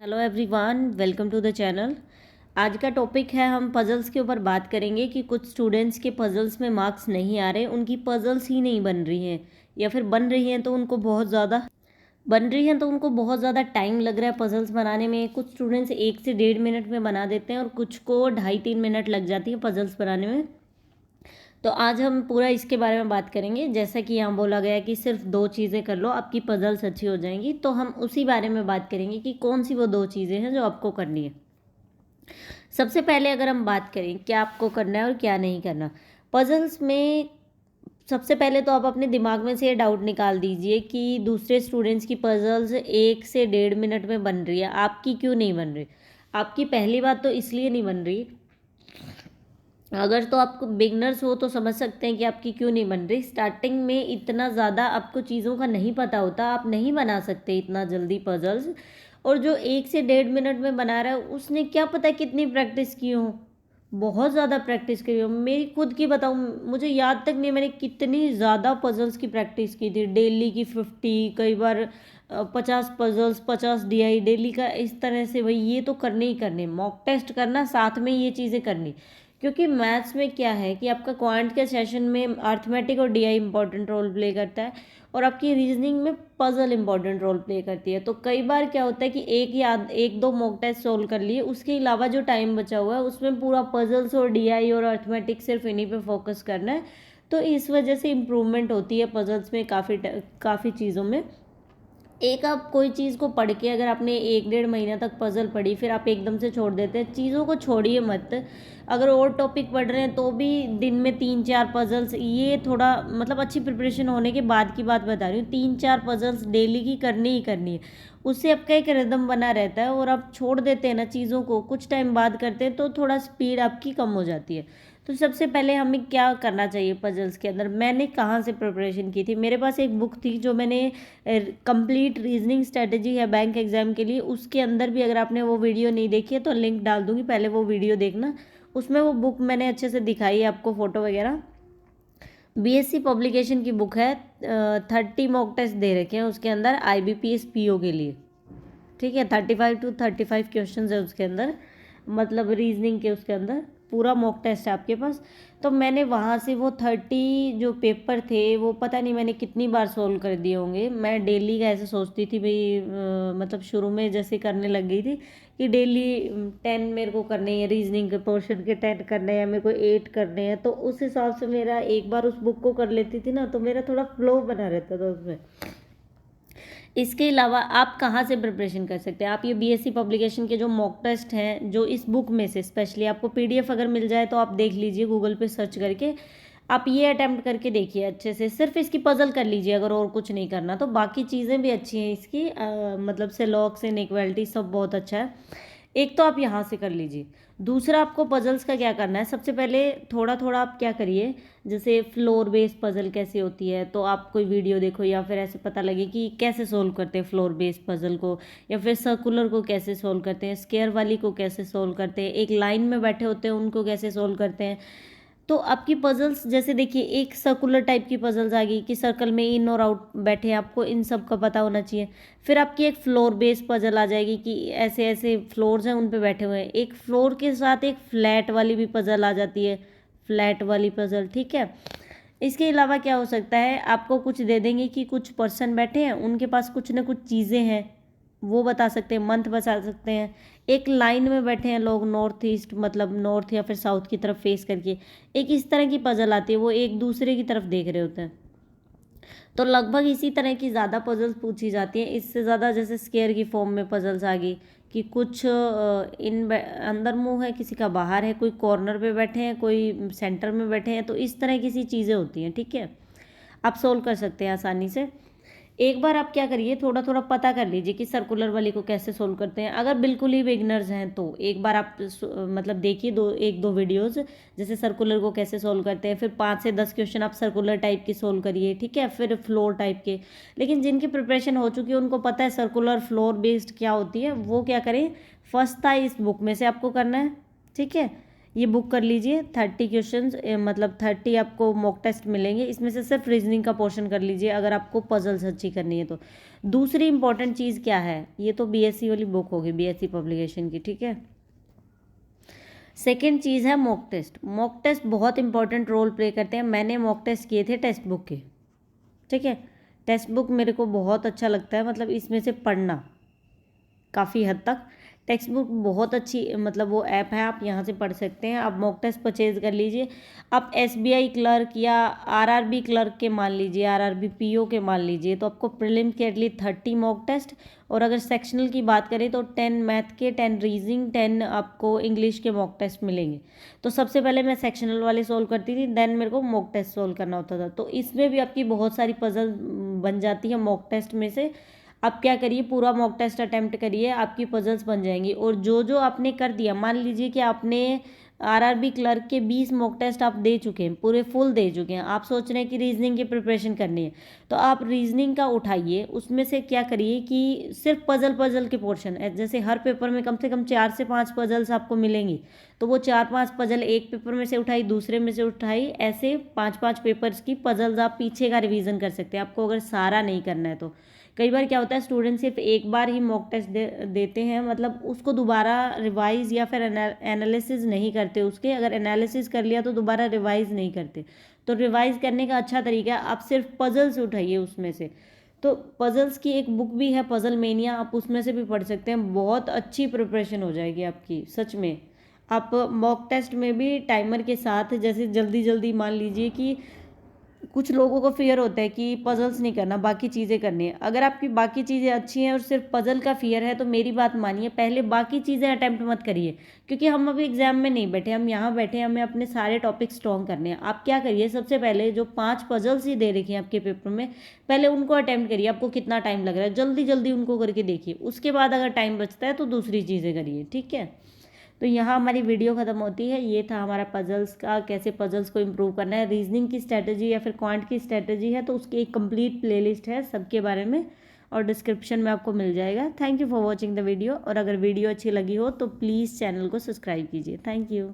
Hello everyone, welcome to the channel. आज का topic है, हम पजल्स के ऊपर बात करेंगे कि कुछ स्टूडेंट्स के पजल्स में मार्क्स नहीं आ रहे, उनकी पजल्स ही नहीं बन रही हैं या फिर बन रही हैं तो उनको बहुत ज़्यादा टाइम लग रहा है पजल्स बनाने में। कुछ स्टूडेंट्स 1 से 1.5 मिनट में बना देते हैं और कुछ को 2.5-3 मिनट लग जाती है पजल्स बनाने में। तो आज हम पूरा इसके बारे में बात करेंगे। जैसा कि यहाँ बोला गया है कि सिर्फ 2 चीज़ें कर लो आपकी पजल्स अच्छी हो जाएंगी, तो हम उसी बारे में बात करेंगे कि कौन सी वो 2 चीज़ें हैं जो आपको करनी है। सबसे पहले अगर हम बात करें क्या आपको करना है और क्या नहीं करना पजल्स में, सबसे पहले तो आप अपने दिमाग में से ये डाउट निकाल दीजिए कि दूसरे स्टूडेंट्स की पजल्स 1 से 1.5 मिनट में बन रही है, आपकी क्यों नहीं बन रही। आपकी पहली बात तो इसलिए नहीं बन रही, अगर तो आप बिगनर्स हो तो समझ सकते हैं कि आपकी क्यों नहीं बन रही। स्टार्टिंग में इतना ज़्यादा आपको चीज़ों का नहीं पता होता, आप नहीं बना सकते इतना जल्दी पजल्स। और जो 1 से 1.5 मिनट में बना रहा है उसने क्या पता कितनी प्रैक्टिस की हो, बहुत ज़्यादा प्रैक्टिस करी हो। मेरी खुद की बताऊँ, मुझे याद तक नहीं मैंने कितनी ज़्यादा पजल्स की प्रैक्टिस की थी। डेली की 50, कई बार 50 पजल्स, 50 DI डेली का। इस तरह से भाई ये तो करने ही करने, मॉक टेस्ट करना साथ में ये चीज़ें करनी। क्योंकि मैथ्स में क्या है कि आपका क्वांट के सेशन में अर्थमेटिक और DI इंपॉर्टेंट रोल प्ले करता है और आपकी रीजनिंग में पजल इंपॉर्टेंट रोल प्ले करती है। तो कई बार क्या होता है कि एक दो मॉक टेस्ट सोल्व कर लिए, उसके अलावा जो टाइम बचा हुआ है उसमें पूरा पजल्स और DI और अर्थमेटिक सिर्फ इन्हीं पे फोकस करना है। तो इस वजह से इम्प्रूवमेंट होती है पजल्स में काफ़ी चीज़ों में। एक आप कोई चीज़ को पढ़ के अगर आपने 1-1.5 महीना तक पजल पढ़ी फिर आप एकदम से छोड़ देते हैं, चीज़ों को छोड़िए मत। अगर और टॉपिक पढ़ रहे हैं तो भी दिन में 3-4 पजल्स, ये थोड़ा मतलब अच्छी प्रिपरेशन होने के बाद की बात बता रही हूँ, 3-4 पजल्स डेली की करनी ही करनी है। उससे आपका एक रिदम बना रहता है और आप छोड़ देते हैं ना चीज़ों को, कुछ टाइम बाद करते हैं तो थोड़ा स्पीड आपकी कम हो जाती है। तो सबसे पहले हमें क्या करना चाहिए पजल्स के अंदर, मैंने कहाँ से प्रिपरेशन की थी। मेरे पास एक बुक थी जो मैंने कंप्लीट रीजनिंग स्ट्रेटेजी है बैंक एग्जाम के लिए, उसके अंदर भी अगर आपने वो वीडियो नहीं देखी है तो लिंक डाल दूंगी, पहले वो वीडियो देखना। उसमें वो बुक मैंने अच्छे से दिखाई है आपको, फोटो वगैरह। BSc पब्लिकेशन की बुक है। 30 मॉक टेस्ट दे रखे हैं उसके अंदर IBPS PO के लिए। ठीक है, 35 to 35 क्वेश्चन है उसके अंदर, मतलब रीजनिंग के उसके अंदर पूरा मॉक टेस्ट है आपके पास। तो मैंने वहाँ से वो 30 जो पेपर थे वो पता नहीं मैंने कितनी बार सोल्व कर दिए होंगे। मैं डेली का ऐसे सोचती थी भाई, मतलब शुरू में जैसे करने लग गई थी कि डेली 10 मेरे को करने हैं, रीजनिंग के पोर्शन के 10 करने हैं, मेरे को 8 करने हैं। तो उस हिसाब से मेरा एक बार उस बुक को कर लेती थी ना तो मेरा थोड़ा फ्लो बना रहता था उसमें। इसके अलावा आप कहाँ से प्रिपरेशन कर सकते हैं, आप ये BSc पब्लिकेशन के जो मॉक टेस्ट हैं जो इस बुक में से स्पेशली आपको PDF अगर मिल जाए तो आप देख लीजिए गूगल पे सर्च करके, आप ये अटैम्प्ट करके देखिए अच्छे से। सिर्फ इसकी पजल कर लीजिए अगर और कुछ नहीं करना तो, बाकी चीज़ें भी अच्छी हैं इसकी, मतलब से लॉग्स इनइक्वालिटी सब बहुत अच्छा है। एक तो आप यहाँ से कर लीजिए। दूसरा आपको पजल्स का क्या करना है, सबसे पहले थोड़ा थोड़ा आप क्या करिए, जैसे फ्लोर बेस्ड पजल कैसे होती है तो आप कोई वीडियो देखो या फिर ऐसे पता लगे कि कैसे सोल्व करते हैं फ्लोर बेस्ड पजल को, या फिर सर्कुलर को कैसे सोल्व करते हैं, स्क्वायर वाली को कैसे सोल्व करते हैं, एक लाइन में बैठे होते हैं उनको कैसे सोल्व करते हैं। तो आपकी पजल्स जैसे देखिए, एक सर्कुलर टाइप की पजल्स आ गई कि सर्कल में इन और आउट बैठे हैं, आपको इन सब का पता होना चाहिए। फिर आपकी एक फ्लोर बेस पजल आ जाएगी कि ऐसे ऐसे फ्लोर्स हैं उन पे बैठे हुए हैं। एक फ्लोर के साथ एक फ्लैट वाली भी पजल आ जाती है, फ्लैट वाली पजल। ठीक है, इसके अलावा क्या हो सकता है, आपको कुछ दे देंगे कि कुछ पर्सन बैठे हैं उनके पास कुछ ना कुछ चीज़ें हैं, वो बता सकते हैं, मंथ बता सकते हैं। एक लाइन में बैठे हैं लोग, नॉर्थ ईस्ट मतलब नॉर्थ या फिर साउथ की तरफ फेस करके, एक इस तरह की पजल आती है, वो एक दूसरे की तरफ देख रहे होते हैं। तो लगभग इसी तरह की ज़्यादा पजल्स पूछी जाती हैं। इससे ज़्यादा जैसे स्केयर की फॉर्म में पजल्स आ गई कि कुछ अंदर मुंह है, किसी का बाहर है, कोई कॉर्नर पे बैठे हैं, कोई सेंटर में बैठे हैं, तो इस तरह की सी चीज़ें होती हैं। ठीक है, आप सोल्व कर सकते हैं आसानी से। एक बार आप क्या करिए, थोड़ा थोड़ा पता कर लीजिए कि सर्कुलर वाली को कैसे सोल्व करते हैं। अगर बिल्कुल ही बिगनर्स हैं तो एक बार आप मतलब देखिए 1-2 वीडियोस, जैसे सर्कुलर को कैसे सोल्व करते हैं, फिर 5 से 10 क्वेश्चन आप सर्कुलर टाइप की सोल्व करिए। ठीक है, फिर फ्लोर टाइप के। लेकिन जिनकी प्रिपरेशन हो चुकी है उनको पता है सर्कुलर फ्लोर बेस्ड क्या होती है, वो क्या करें, फर्स्ट था इस बुक में से आपको करना है। ठीक है, ये बुक कर लीजिए। 30 क्वेश्चंस मतलब 30 आपको मॉक टेस्ट मिलेंगे। इसमें से सिर्फ रीजनिंग का पोर्शन कर लीजिए अगर आपको पजल्स अच्छी करनी है तो। दूसरी इंपॉर्टेंट चीज़ क्या है, ये तो बीएससी वाली बुक होगी, बीएससी पब्लिकेशन की, ठीक है। सेकेंड चीज़ है मॉक टेस्ट। मॉक टेस्ट बहुत इंपॉर्टेंट रोल प्ले करते हैं। मैंने मॉक टेस्ट किए थे टेक्स्ट बुक के, ठीक है। टेक्स्ट बुक मेरे को बहुत अच्छा लगता है, मतलब इसमें से पढ़ना काफ़ी हद तक। टेक्स्ट बुक बहुत अच्छी, मतलब वो ऐप है, आप यहाँ से पढ़ सकते हैं। आप मॉक टेस्ट परचेज कर लीजिए। आप एसबीआई क्लर्क या आरआरबी क्लर्क के मान लीजिए, आरआरबी पीओ के मान लीजिए, तो आपको प्रीलिम के एटलीस्ट 30 मॉक टेस्ट, और अगर सेक्शनल की बात करें तो 10 मैथ के, 10 रीजनिंग, 10 आपको इंग्लिश के मॉक टेस्ट मिलेंगे। तो सबसे पहले मैं सेक्शनल वाले सोल्व करती थी, देन मेरे को मॉक टेस्ट सोल्व करना होता था। तो इसमें भी आपकी बहुत सारी पजल बन जाती है मॉक टेस्ट में से। आप क्या करिए, पूरा मॉक टेस्ट अटेम्प्ट करिए, आपकी पजल्स बन जाएंगी। और जो जो आपने कर दिया, मान लीजिए कि आपने आरआरबी क्लर्क के 20 मॉक टेस्ट आप दे चुके हैं, पूरे फुल दे चुके हैं, आप सोच रहे हैं कि रीजनिंग की प्रिपरेशन करनी है, तो आप रीजनिंग का उठाइए। उसमें से क्या करिए कि सिर्फ पजल के पोर्शन, जैसे हर पेपर में कम से कम 4 से 5 पजल्स आपको मिलेंगी, तो वो 4-5 पजल एक पेपर में से उठाई, दूसरे में से उठाई, ऐसे 5-5 पेपर्स की पजल्स आप पीछे का रिवीजन कर सकते हैं, आपको अगर सारा नहीं करना है तो। कई बार क्या होता है, स्टूडेंट सिर्फ एक बार ही मॉक टेस्ट देते हैं, मतलब उसको दोबारा रिवाइज या फिर एनालिसिस नहीं करते उसके। अगर एनालिसिस कर लिया तो दोबारा रिवाइज नहीं करते। तो रिवाइज करने का अच्छा तरीका है, आप सिर्फ पजल्स उठाइए उसमें से। तो पजल्स की एक बुक भी है, पजल मेनिया, आप उसमें से भी पढ़ सकते हैं। बहुत अच्छी प्रिपरेशन हो जाएगी आपकी, सच में। आप मॉक टेस्ट में भी टाइमर के साथ, जैसे जल्दी जल्दी, मान लीजिए कि कुछ लोगों को फियर होता है कि पजल्स नहीं करना, बाकी चीज़ें करनी है। अगर आपकी बाकी चीज़ें अच्छी हैं और सिर्फ पजल का फियर है, तो मेरी बात मानिए, पहले बाकी चीज़ें अटेम्प्ट मत करिए, क्योंकि हम अभी एग्जाम में नहीं बैठे, हम यहाँ बैठे हैं, हमें अपने सारे टॉपिक स्ट्रॉन्ग करने हैं। आप क्या करिए, सबसे पहले जो 5 पजल्स ही दे रखी हैं आपके पेपर में, पहले उनको अटेम्प्ट करिए। आपको कितना टाइम लग रहा है, जल्दी जल्दी उनको करके देखिए। उसके बाद अगर टाइम बचता है तो दूसरी चीज़ें करिए, ठीक है। तो यहाँ हमारी वीडियो ख़त्म होती है। ये था हमारा पजल्स का, कैसे पजल्स को इम्प्रूव करना है। रीजनिंग की स्ट्रैटेजी या फिर क्वांट की स्ट्रैटेजी है, तो उसकी एक कंप्लीट प्लेलिस्ट है सबके बारे में, और डिस्क्रिप्शन में आपको मिल जाएगा। Thank you for watching the video. और अगर वीडियो अच्छी लगी हो तो प्लीज़ चैनल को सब्सक्राइब कीजिए। Thank you.